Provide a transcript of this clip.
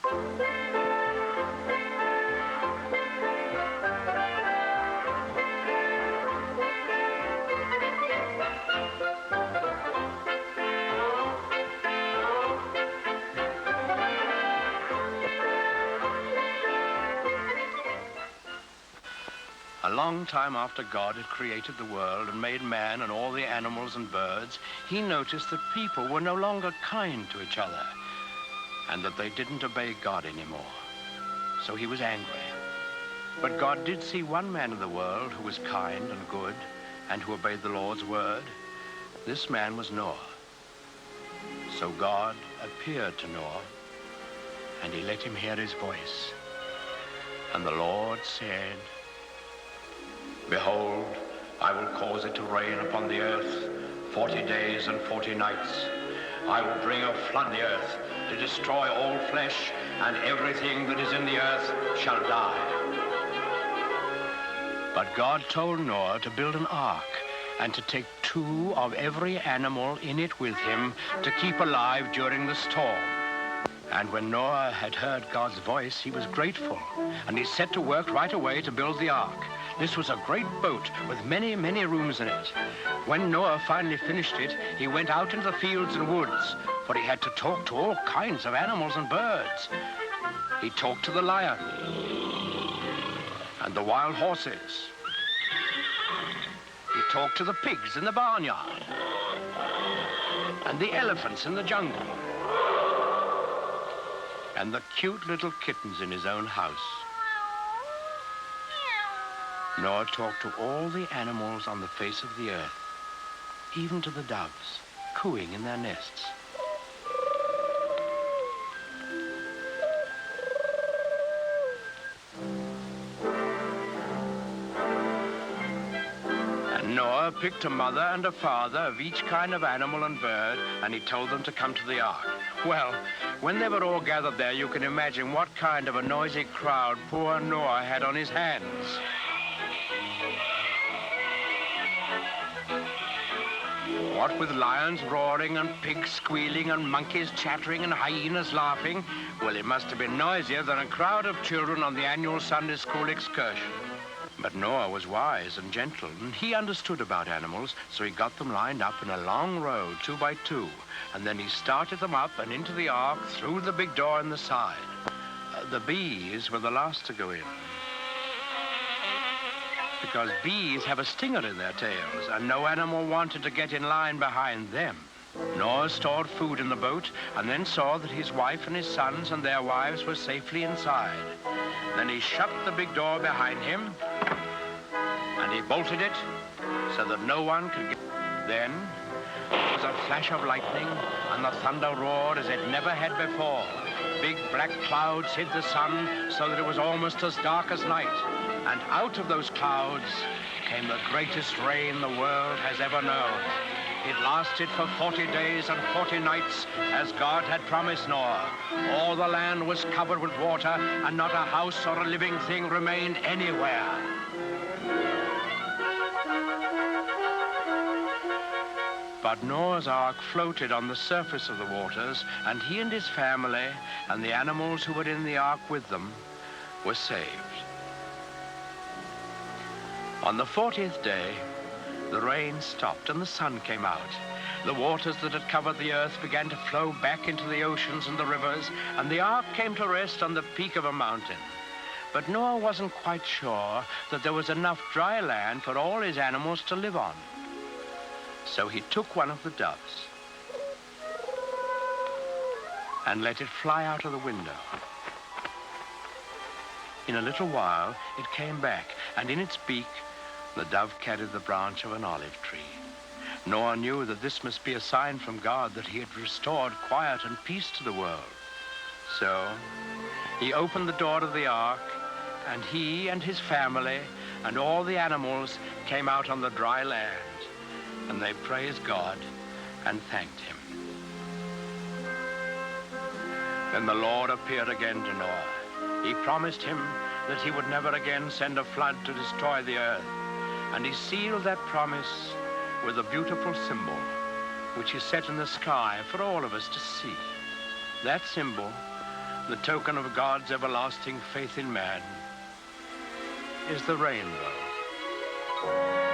A long time after God had created the world and made man and all the animals and birds, he noticed that people were no longer kind to each other and that they didn't obey God anymore. So he was angry. But God did see one man in the world who was kind and good and who obeyed the Lord's word. This man was Noah. So God appeared to Noah and he let him hear his voice. And the Lord said, "Behold, I will cause it to rain upon the earth 40 days and 40 nights. I will bring a flood the earth to destroy all flesh, and everything that is in the earth shall die." But God told Noah to build an ark and to take 2 of every animal in it with him to keep alive during the storm. And when Noah had heard God's voice, he was grateful, and he set to work right away to build the ark. This was a great boat with many, many rooms in it. When Noah finally finished it, he went out into the fields and woods, for he had to talk to all kinds of animals and birds. He talked to the lion and the wild horses. He talked to the pigs in the barnyard and the elephants in the jungle and the cute little kittens in his own house. Noah talked to all the animals on the face of the earth, even to the doves, cooing in their nests. And Noah picked a mother and a father of each kind of animal and bird, and he told them to come to the ark. Well, when they were all gathered there, you can imagine what kind of a noisy crowd poor Noah had on his hands. What with lions roaring and pigs squealing and monkeys chattering and hyenas laughing, well, it must have been noisier than a crowd of children on the annual Sunday school excursion. But Noah was wise and gentle, and he understood about animals, so he got them lined up in a long row, 2 by 2, and then he started them up and into the ark through the big door in the side. The bees were the last to go in, because bees have a stinger in their tails, and no animal wanted to get in line behind them. Noah stored food in the boat and then saw that his wife and his sons and their wives were safely inside. Then he shut the big door behind him and he bolted it so that no one could get. Then there was a flash of lightning and the thunder roared as it never had before. Big black clouds hid the sun so that it was almost as dark as night. And out of those clouds came the greatest rain the world has ever known. It lasted for 40 days and 40 nights, as God had promised Noah. All the land was covered with water, and not a house or a living thing remained anywhere. But Noah's ark floated on the surface of the waters, and he and his family and the animals who were in the ark with them were saved. On the 40th day, the rain stopped and the sun came out. The waters that had covered the earth began to flow back into the oceans and the rivers, and the ark came to rest on the peak of a mountain. But Noah wasn't quite sure that there was enough dry land for all his animals to live on. So he took one of the doves and let it fly out of the window. In a little while, it came back, and in its beak, the dove carried the branch of an olive tree. Noah knew that this must be a sign from God that he had restored quiet and peace to the world. So he opened the door of the ark, and he and his family and all the animals came out on the dry land, and they praised God and thanked him. Then the Lord appeared again to Noah. He promised him that he would never again send a flood to destroy the earth. And he sealed that promise with a beautiful symbol, which he set in the sky for all of us to see. That symbol the token of God's everlasting faith in man, is the rainbow.